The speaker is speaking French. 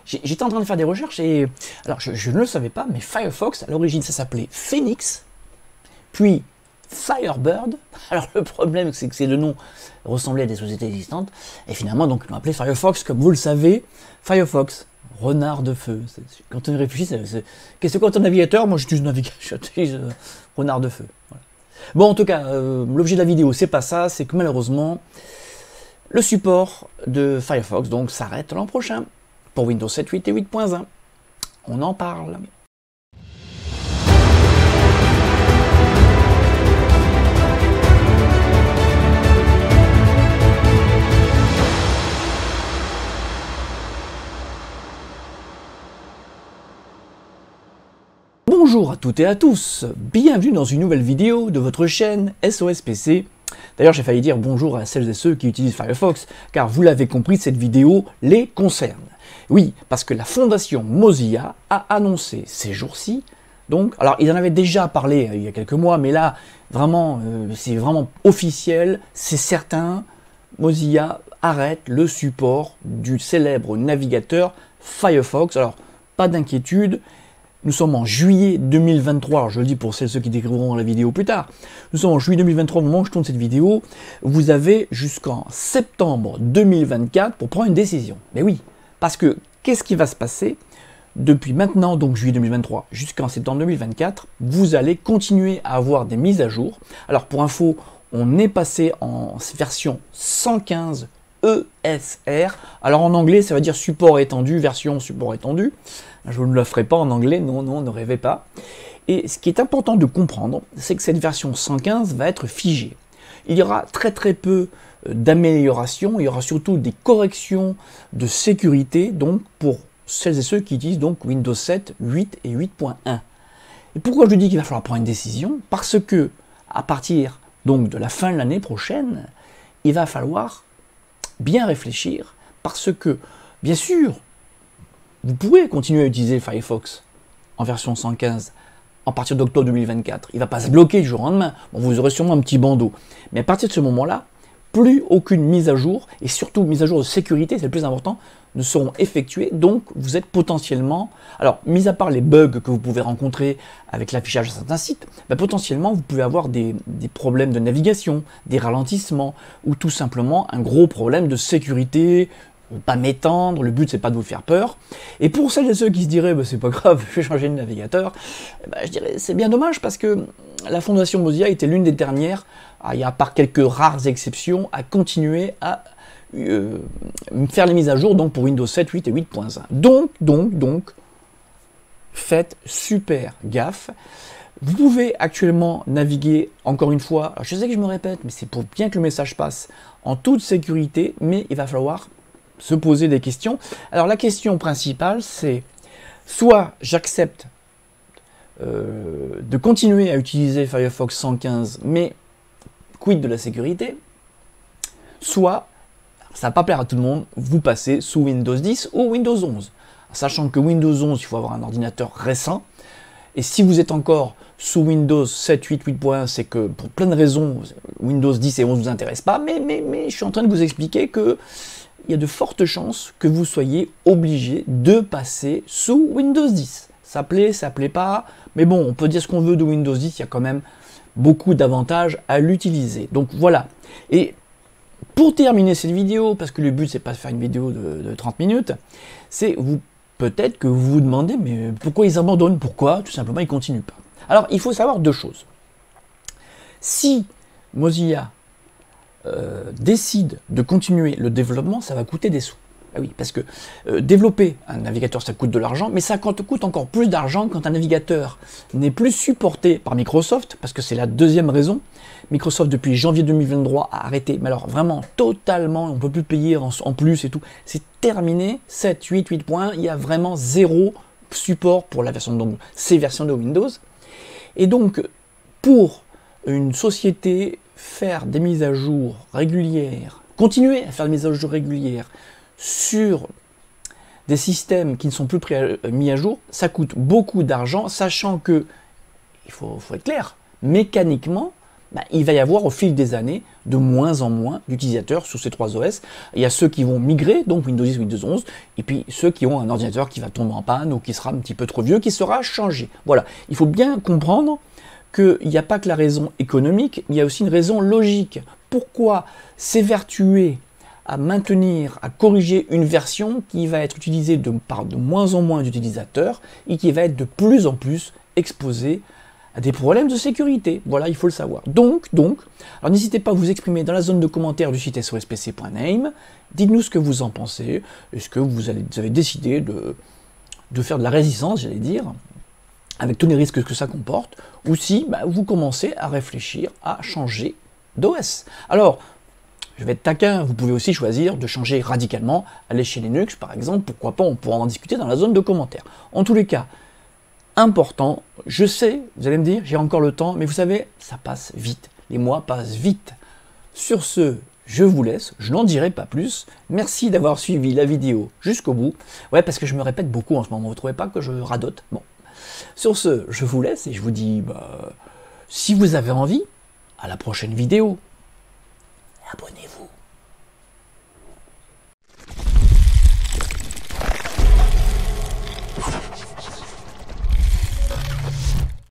J'étais en train de faire des recherches et... Alors, je ne le savais pas, mais Firefox, à l'origine, ça s'appelait Phoenix, puis Firebird. Alors, le problème, c'est que ces deux noms ressemblaient à des sociétés existantes. Et finalement, donc, ils l'ont appelé Firefox, comme vous le savez. Firefox, renard de feu. Quand on y réfléchit, c'est quoi ton navigateur? Moi, j'utilise renard de feu. Voilà. Bon, en tout cas, l'objet de la vidéo, c'est pas ça. C'est que malheureusement, le support de Firefox donc s'arrête l'an prochain pour Windows 7, 8 et 8.1. On en parle. Bonjour à toutes et à tous, bienvenue dans une nouvelle vidéo de votre chaîne SOS PC. D'ailleurs, j'ai failli dire bonjour à celles et ceux qui utilisent Firefox, car vous l'avez compris, cette vidéo les concerne. Oui, parce que la fondation Mozilla a annoncé ces jours-ci, donc, alors ils en avaient déjà parlé il y a quelques mois, mais là, vraiment, c'est vraiment officiel, c'est certain, Mozilla arrête le support du célèbre navigateur Firefox. Alors, pas d'inquiétude. Nous sommes en juillet 2023, alors je le dis pour ceux qui découvriront la vidéo plus tard. Nous sommes en juillet 2023 au moment où je tourne cette vidéo. Vous avez jusqu'en septembre 2024 pour prendre une décision. Mais oui, parce que qu'est-ce qui va se passer depuis maintenant, donc juillet 2023, jusqu'en septembre 2024, vous allez continuer à avoir des mises à jour. Alors pour info, on est passé en version 115 ESR. Alors en anglais, ça veut dire support étendu, version support étendu. Je ne le ferai pas en anglais, non, ne rêvez pas. Et ce qui est important de comprendre, c'est que cette version 115 va être figée. Il y aura très peu d'améliorations, il y aura surtout des corrections de sécurité, donc pour celles et ceux qui utilisent donc Windows 7, 8 et 8.1. Et pourquoi je dis qu'il va falloir prendre une décision? Parce que à partir donc de la fin de l'année prochaine, il va falloir bien réfléchir, parce que, bien sûr, vous pourrez continuer à utiliser Firefox en version 115 à partir d'octobre 2024. Il ne va pas se bloquer du jour au lendemain. Bon, vous aurez sûrement un petit bandeau. Mais à partir de ce moment-là, plus aucune mise à jour, et surtout mise à jour de sécurité, c'est le plus important, ne seront effectuées. Donc, vous êtes potentiellement... Alors, mis à part les bugs que vous pouvez rencontrer avec l'affichage de certains sites, potentiellement, vous pouvez avoir des problèmes de navigation, des ralentissements, ou tout simplement un gros problème de sécurité, pas m'étendre, le but c'est pas de vous faire peur. Et pour celles et ceux qui se diraient c'est pas grave, je vais changer de navigateur, je dirais c'est bien dommage parce que la fondation Mozilla était l'une des dernières, à part quelques rares exceptions, à continuer à faire les mises à jour donc pour Windows 7, 8 et 8.1. Donc, faites super gaffe. Vous pouvez actuellement naviguer, encore une fois, alors je sais que je me répète, mais c'est pour bien que le message passe en toute sécurité, mais il va falloir se poser des questions. Alors la question principale, c'est soit j'accepte de continuer à utiliser Firefox 115, mais quid de la sécurité, soit, ça va pas plaire à tout le monde, vous passez sous Windows 10 ou Windows 11. Sachant que Windows 11, il faut avoir un ordinateur récent, et si vous êtes encore sous Windows 7, 8, 8.1, c'est que pour plein de raisons, Windows 10 et 11 ne vous intéressent pas, mais je suis en train de vous expliquer que il y a de fortes chances que vous soyez obligé de passer sous Windows 10. Ça plaît pas, mais bon, on peut dire ce qu'on veut de Windows 10, il y a quand même beaucoup d'avantages à l'utiliser. Donc voilà. Et pour terminer cette vidéo, parce que le but c'est pas de faire une vidéo de 30 minutes, c'est peut-être que vous vous demandez, mais pourquoi ils abandonnent? Pourquoi? Tout simplement, ils continuent pas. Alors, il faut savoir deux choses. Si Mozilla décide de continuer le développement, ça va coûter des sous. Ah oui, parce que développer un navigateur, ça coûte de l'argent, mais ça coûte encore plus d'argent quand un navigateur n'est plus supporté par Microsoft, parce que c'est la deuxième raison. Microsoft, depuis janvier 2023, a arrêté, mais alors vraiment totalement, on ne peut plus payer en plus et tout. C'est terminé, 7, 8, 8.1, il y a vraiment zéro support pour la version, donc ces versions de Windows. Et donc, pour une société, faire des mises à jour régulières, continuer à faire des mises à jour régulières sur des systèmes qui ne sont plus mis à jour, ça coûte beaucoup d'argent, sachant que, il faut être clair, mécaniquement, bah, il va y avoir au fil des années de moins en moins d'utilisateurs sur ces 3 OS. Il y a ceux qui vont migrer, donc Windows 10, Windows 11, et puis ceux qui ont un ordinateur qui va tomber en panne ou qui sera un petit peu trop vieux, qui sera changé. Voilà, il faut bien comprendre qu'il n'y a pas que la raison économique, il y a aussi une raison logique. Pourquoi s'évertuer à maintenir, à corriger une version qui va être utilisée par de moins en moins d'utilisateurs et qui va être de plus en plus exposée à des problèmes de sécurité. Voilà, il faut le savoir. Donc, alors n'hésitez pas à vous exprimer dans la zone de commentaires du site sospc.name. Dites-nous ce que vous en pensez. Est-ce que vous avez décidé de faire de la résistance, j'allais dire, avec tous les risques que ça comporte, ou si vous commencez à réfléchir à changer d'OS. Alors, je vais être taquin, vous pouvez aussi choisir de changer radicalement, aller chez Linux par exemple, pourquoi pas, on pourra en discuter dans la zone de commentaires. En tous les cas, important, je sais, vous allez me dire, j'ai encore le temps, mais vous savez, ça passe vite, les mois passent vite. Sur ce, je vous laisse, je n'en dirai pas plus. Merci d'avoir suivi la vidéo jusqu'au bout. Ouais, parce que je me répète beaucoup en ce moment, vous ne trouvez pas que je radote? Bon. Sur ce, je vous laisse et je vous dis, si vous avez envie, à la prochaine vidéo. Abonnez-vous.